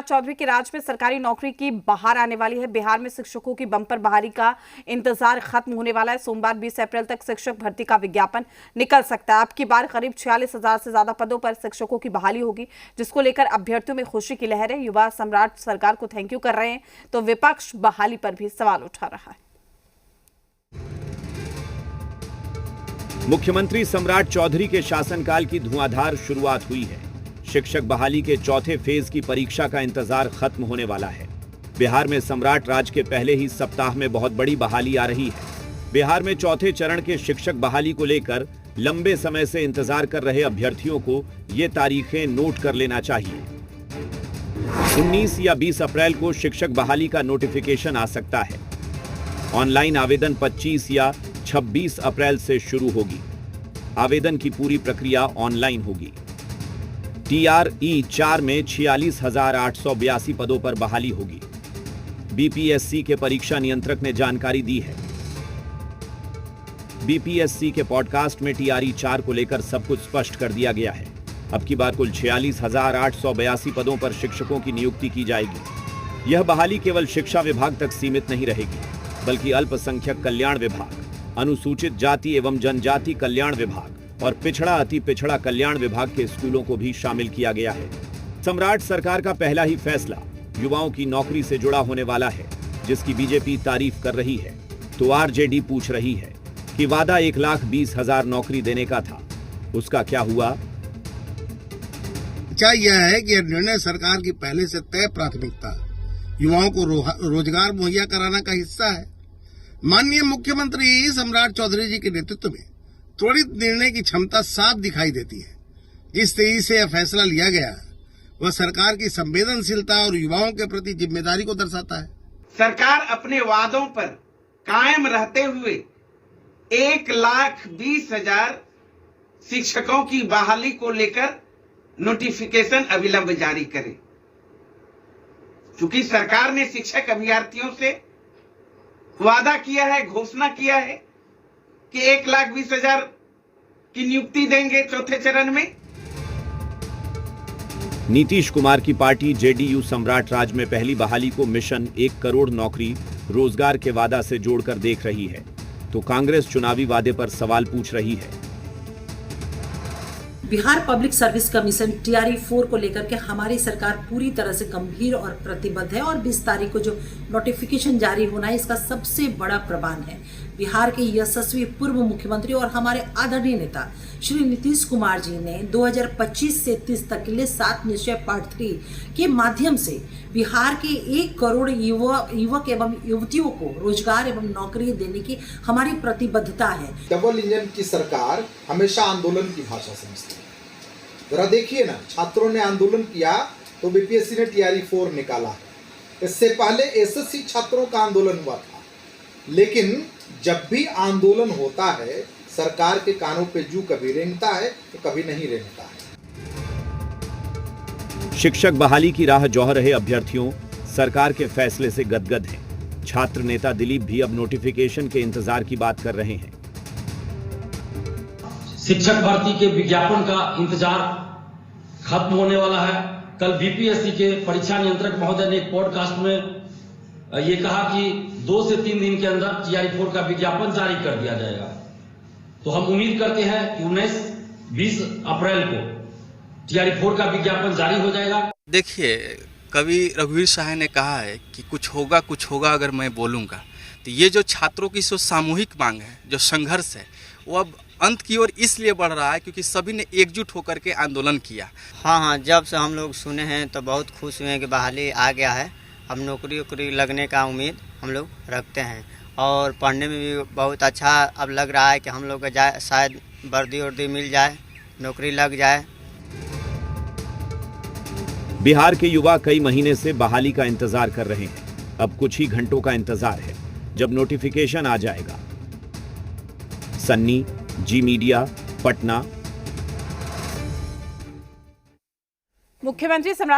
चौधरी के राज में सरकारी नौकरी की बहार आने वाली है। बिहार में शिक्षकों की बंपर बहाली का इंतजार खत्म होने वाला है। सोमवार 20 अप्रैल तक शिक्षक भर्ती का विज्ञापन निकल सकता है। अब की बार करीब 46,000 से ज्यादा पदों पर शिक्षकों की बहाली होगी, जिसको लेकर अभ्यर्थियों में खुशी की लहर है। युवा सम्राट सरकार को थैंक यू कर रहे हैं, तो विपक्ष बहाली पर भी सवाल उठा रहा है। मुख्यमंत्री सम्राट चौधरी के शासनकाल की धुआंधार शुरुआत हुई है। शिक्षक बहाली के चौथे फेज की परीक्षा का इंतजार खत्म होने वाला है। बिहार में सम्राट राज के पहले ही सप्ताह में बहुत बड़ी बहाली आ रही है। बिहार में चौथे चरण के शिक्षक बहाली को लेकर लंबे समय से इंतजार कर रहे अभ्यर्थियों को ये तारीखें नोट कर लेना चाहिए। 19 या 20 अप्रैल को शिक्षक बहाली का नोटिफिकेशन आ सकता है। ऑनलाइन आवेदन 25 या 26 अप्रैल से शुरू होगी। आवेदन की पूरी प्रक्रिया ऑनलाइन होगी। TRE 4 में 46,882 पदों पर बहाली होगी। BPSC के परीक्षा नियंत्रक ने जानकारी दी है। BPSC के पॉडकास्ट में TRE 4 को लेकर सब कुछ स्पष्ट कर दिया गया है। अब की बार कुल 46,882 पदों पर शिक्षकों की नियुक्ति की जाएगी। यह बहाली केवल शिक्षा विभाग तक सीमित नहीं रहेगी, बल्कि अल्पसंख्यक कल्याण विभाग, अनुसूचित जाति एवं जनजाति कल्याण विभाग और पिछड़ा अति पिछड़ा कल्याण विभाग के स्कूलों को भी शामिल किया गया है। सम्राट सरकार का पहला ही फैसला युवाओं की नौकरी से जुड़ा होने वाला है, जिसकी बीजेपी तारीफ कर रही है, तो RJD पूछ रही है कि वादा 1,20,000 नौकरी देने का था, उसका क्या हुआ? सच्चाई यह है कि निर्णय सरकार की पहले से तय प्राथमिकता युवाओं को रोजगार मुहैया कराना का हिस्सा है। माननीय मुख्यमंत्री सम्राट चौधरी जी के नेतृत्व में त्वरित निर्णय की क्षमता साफ दिखाई देती है। जिस तेजी से यह फैसला लिया गया वह सरकार की संवेदनशीलता और युवाओं के प्रति जिम्मेदारी को दर्शाता है। सरकार अपने वादों पर कायम रहते हुए 1,20,000 शिक्षकों की बहाली को लेकर नोटिफिकेशन अविलंब जारी करे। चूंकि सरकार ने शिक्षक अभ्यर्थियों से वादा किया है, घोषणा किया है कि 1,20,000 की नियुक्ति देंगे चौथे चरण में। नीतीश कुमार की पार्टी JDU सम्राट राज में पहली बहाली को मिशन 1 करोड़ नौकरी रोजगार के वादा से जोड़कर देख रही है, तो कांग्रेस चुनावी वादे पर सवाल पूछ रही है। Bihar public service commission TRE 4 को लेकर के हमारी सरकार पूरी तरह से गंभीर और प्रतिबद्ध है और 20 तारीख को जो नोटिफिकेशन जारी होना है, इसका सबसे बड़ा प्रमाण है। बिहार के यशस्वी पूर्व मुख्यमंत्री और हमारे आदरणीय नेता श्री नीतीश कुमार जी ने 2025 से 30 तक के लिए 7 निश्चय पार्ट 3 के माध्यम से बिहार के 1 करोड़ युवक एवं युवतियों को रोजगार एवं नौकरी देने की हमारी प्रतिबद्धता है। डबल इंजन की सरकार हमेशा आंदोलन की भाषा समझती है। जरा देखिए ना, छात्रों ने आंदोलन किया तो BPSC ने TRE 4 निकाला। इससे पहले SSC छात्रों का आंदोलन हुआ था, लेकिन जब भी आंदोलन होता है सरकार के कानों पे जू कभी रेंगता है तो कभी नहीं रेंगता है। शिक्षक बहाली की राह जोह रहे अभ्यर्थियों सरकार के फैसले से गदगद हैं। छात्र नेता दिलीप भी अब नोटिफिकेशन के इंतजार की बात कर रहे हैं। शिक्षक भर्ती के विज्ञापन का इंतजार खत्म होने वाला है। कल BPSC के परीक्षा नियंत्रक महोदय ने एक पॉडकास्ट में ये कहा कि 2 से 3 दिन के अंदर TRE 4 का विज्ञापन जारी कर दिया जाएगा। तो हम उम्मीद करते हैं कि 19-20 अप्रैल को TRE 4 का विज्ञापन जारी हो जाएगा। देखिए, कवि रघुवीर शाह ने कहा है कि कुछ होगा अगर मैं बोलूँगा। तो ये जो छात्रों की जो सामूहिक मांग है, जो संघर्ष है, वो अब अंत की ओर इसलिए बढ़ रहा है क्योंकि सभी ने एकजुट होकर के आंदोलन किया। हाँ, जब से हम लोग सुने हैं तो बहुत खुश हुए हैं कि बहाली आ गया है। अब नौकरी लगने का उम्मीद हम लोग रखते हैं और पढ़ने में भी बहुत अच्छा अब लग रहा है कि हम लोग को शायद वर्दी मिल जाए, नौकरी लग जाए। बिहार के युवा कई महीने से बहाली का इंतजार कर रहे हैं। अब कुछ ही घंटों का इंतजार है जब नोटिफिकेशन आ जाएगा। सन्नी, जी मीडिया, पटना। मुख्यमंत्री सम्राट